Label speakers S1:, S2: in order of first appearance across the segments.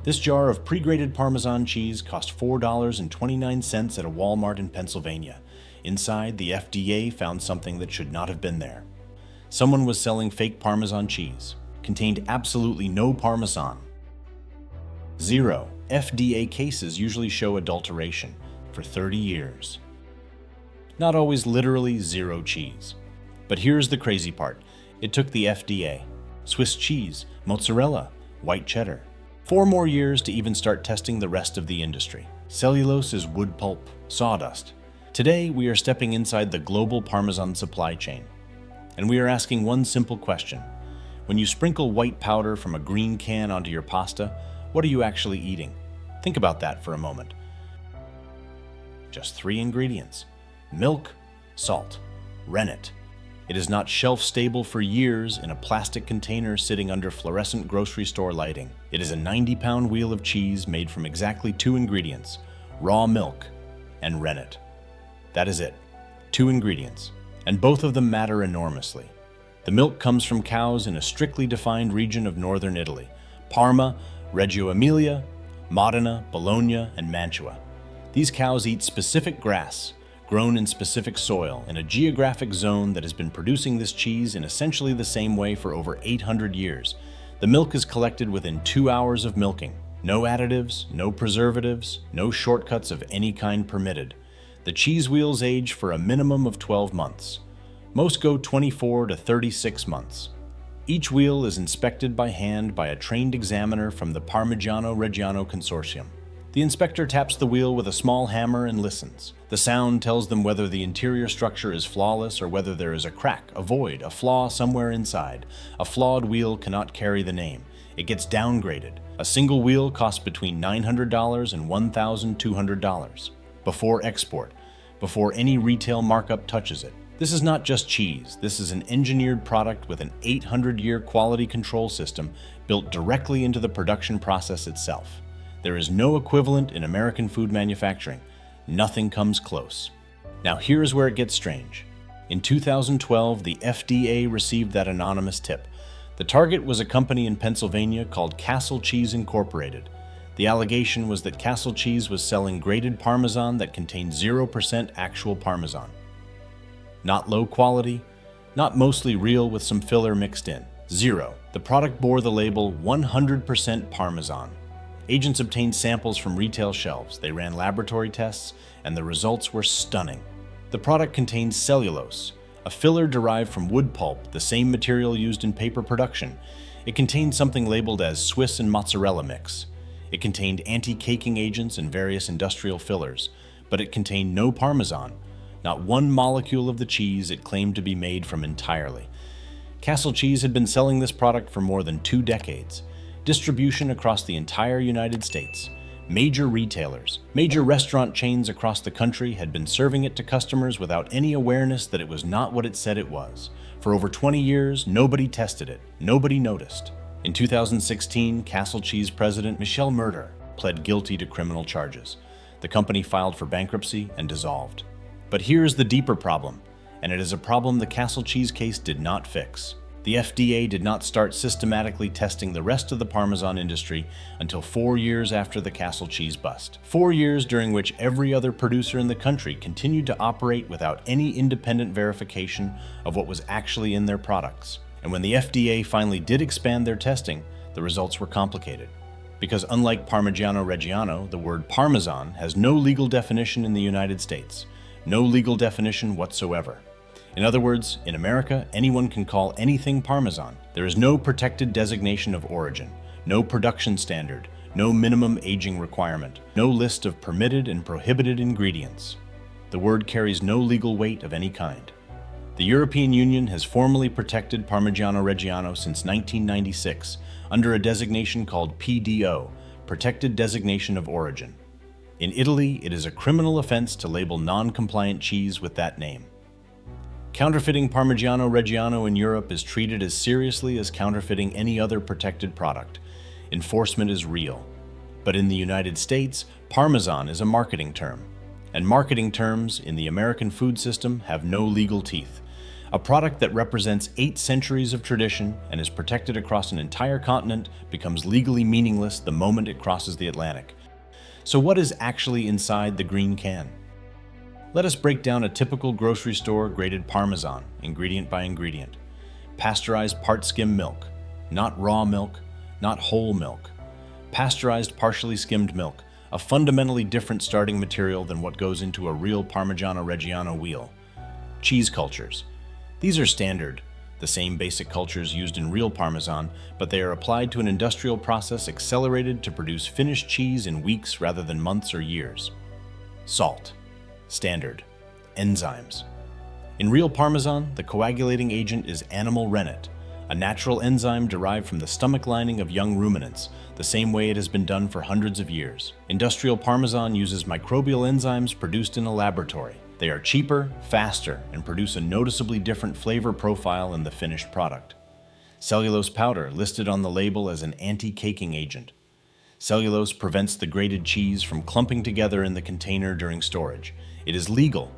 S1: This jar of pre-grated Parmesan cheese cost $4.29 at a Walmart in Pennsylvania. Inside, the FDA found something that should not have been there. Someone was selling fake Parmesan cheese. Contained absolutely no Parmesan. 0. FDA cases usually show adulteration for 30 years. Not always literally zero cheese. But here's the crazy part. It took the FDA, Swiss cheese, mozzarella, white cheddar, 4 more years to even start testing the rest of the industry. Cellulose is wood pulp, sawdust. Today, we are stepping inside the global Parmesan supply chain. And we are asking one simple question. When you sprinkle white powder from a green can onto your pasta, what are you actually eating? Think about that for a moment. Just 3 ingredients: milk, salt, rennet. It is not shelf-stable for years in a plastic container sitting under fluorescent grocery store lighting. It is a 90-pound wheel of cheese made from exactly 2 ingredients: raw milk and rennet. That is it. 2 ingredients, and both of them matter enormously. The milk comes from cows in a strictly defined region of northern Italy: Parma, Reggio Emilia, Modena, Bologna, and Mantua. These cows eat specific grass, grown in specific soil, in a geographic zone that has been producing this cheese in essentially the same way for over 800 years. The milk is collected within 2 hours of milking. No additives, no preservatives, no shortcuts of any kind permitted. The cheese wheels age for a minimum of 12 months. Most go 24 to 36 months. Each wheel is inspected by hand by a trained examiner from the Parmigiano Reggiano consortium. The inspector taps the wheel with a small hammer and listens. The sound tells them whether the interior structure is flawless or whether there is a crack, a void, a flaw somewhere inside. A flawed wheel cannot carry the name. It gets downgraded. A single wheel costs between $900 and $1,200 before export, before any retail markup touches it. This is not just cheese. This is an engineered product with an 800-year quality control system built directly into the production process itself. There is no equivalent in American food manufacturing. Nothing comes close. Now here's where it gets strange. In 2012, the FDA received that anonymous tip. The target was a company in Pennsylvania called Castle Cheese Incorporated. The allegation was that Castle Cheese was selling grated Parmesan that contained 0% actual Parmesan. Not low quality, not mostly real with some filler mixed in. 0. The product bore the label 100% Parmesan. Agents obtained samples from retail shelves. They ran laboratory tests, and the results were stunning. The product contained cellulose, a filler derived from wood pulp, the same material used in paper production. It contained something labeled as Swiss and mozzarella mix. It contained anti-caking agents and various industrial fillers, but it contained no Parmesan. Not one molecule of the cheese it claimed to be made from entirely. Castle Cheese had been selling this product for more than 2 decades. Distribution across the entire United States. Major retailers, major restaurant chains across the country had been serving it to customers without any awareness that it was not what it said it was. For over 20 years, nobody tested it. Nobody noticed. In 2016, Castle Cheese president Michel Murder pled guilty to criminal charges. The company filed for bankruptcy and dissolved. But here's the deeper problem, and it is a problem the Castle Cheese case did not fix. The FDA did not start systematically testing the rest of the Parmesan industry until 4 years after the Castle Cheese bust. 4 years during which every other producer in the country continued to operate without any independent verification of what was actually in their products. And when the FDA finally did expand their testing, the results were complicated. Because unlike Parmigiano Reggiano, the word Parmesan has no legal definition in the United States. No legal definition whatsoever. In other words, in America, anyone can call anything Parmesan. There is no protected designation of origin, no production standard, no minimum aging requirement, no list of permitted and prohibited ingredients. The word carries no legal weight of any kind. The European Union has formally protected Parmigiano Reggiano since 1996 under a designation called PDO, Protected Designation of Origin. In Italy, it is a criminal offense to label non-compliant cheese with that name. Counterfeiting Parmigiano Reggiano in Europe is treated as seriously as counterfeiting any other protected product. Enforcement is real. But in the United States, Parmesan is a marketing term. And marketing terms in the American food system have no legal teeth. A product that represents 8 centuries of tradition and is protected across an entire continent becomes legally meaningless the moment it crosses the Atlantic. So what is actually inside the green can? Let us break down a typical grocery store graded Parmesan, ingredient by ingredient. Pasteurized part-skim milk, not raw milk, not whole milk. Pasteurized partially skimmed milk, a fundamentally different starting material than what goes into a real Parmigiano Reggiano wheel. Cheese cultures. These are standard, the same basic cultures used in real Parmesan, but they are applied to an industrial process accelerated to produce finished cheese in weeks rather than months or years. Salt. Standard. Enzymes. In real Parmesan, the coagulating agent is animal rennet, a natural enzyme derived from the stomach lining of young ruminants, the same way it has been done for hundreds of years. Industrial Parmesan uses microbial enzymes produced in a laboratory. They are cheaper, faster, and produce a noticeably different flavor profile in the finished product. Cellulose powder, listed on the label as an anti-caking agent. Cellulose prevents the grated cheese from clumping together in the container during storage. It is legal.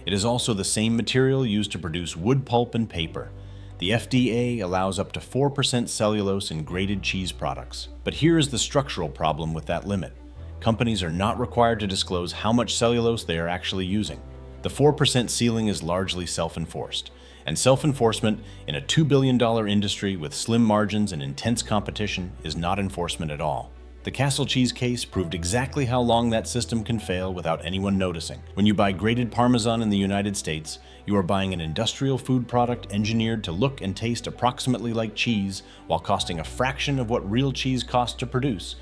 S1: It is also the same material used to produce wood pulp and paper. The FDA allows up to 4% cellulose in grated cheese products. But here is the structural problem with that limit. Companies are not required to disclose how much cellulose they are actually using. The 4% ceiling is largely self-enforced, and self-enforcement in a $2 billion industry with slim margins and intense competition is not enforcement at all. The Castle cheese case proved exactly how long that system can fail without anyone noticing. When you buy grated Parmesan in the United States, you are buying an industrial food product engineered to look and taste approximately like cheese while costing a fraction of what real cheese costs to produce.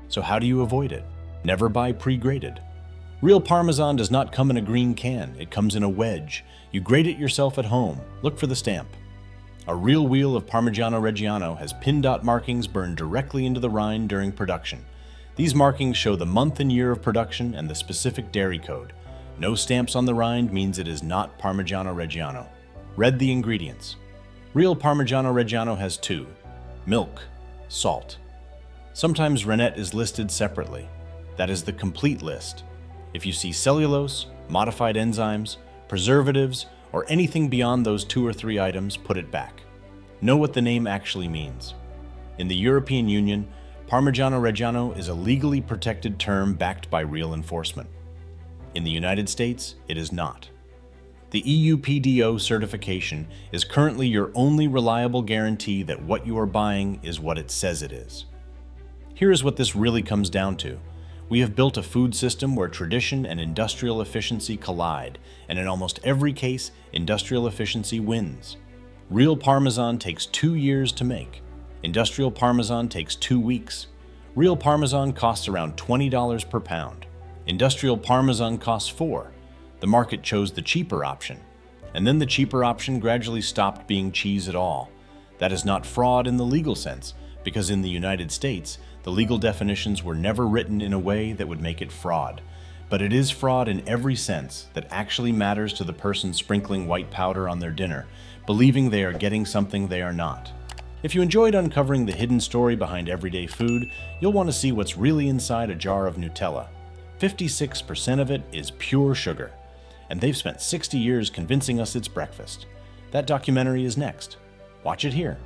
S1: So how do you avoid it? Never buy pre-grated. Real Parmesan does not come in a green can, it comes in a wedge. You grate it yourself at home. Look for the stamp. A real wheel of Parmigiano Reggiano has pin dot markings burned directly into the rind during production. These markings show the month and year of production and the specific dairy code. No stamps on the rind means it is not Parmigiano Reggiano. Read the ingredients. Real Parmigiano Reggiano has 2: milk, salt. Sometimes rennet is listed separately. That is the complete list. If you see cellulose, modified enzymes, preservatives, or anything beyond those 2 or 3 items, put it back. Know what the name actually means. In the European Union, Parmigiano Reggiano is a legally protected term backed by real enforcement. In the United States, it is not. The EU PDO certification is currently your only reliable guarantee that what you are buying is what it says it is. Here is what this really comes down to. We have built a food system where tradition and industrial efficiency collide, and in almost every case, industrial efficiency wins. Real Parmesan takes 2 years to make. Industrial Parmesan takes 2 weeks. Real Parmesan costs around $20 per pound. Industrial Parmesan costs $4. The market chose the cheaper option. And then the cheaper option gradually stopped being cheese at all. That is not fraud in the legal sense, because in the United States, the legal definitions were never written in a way that would make it fraud. But it is fraud in every sense that actually matters to the person sprinkling white powder on their dinner, believing they are getting something they are not. If you enjoyed uncovering the hidden story behind everyday food, you'll want to see what's really inside a jar of Nutella. 56% of it is pure sugar, and they've spent 60 years convincing us it's breakfast. That documentary is next. Watch it here.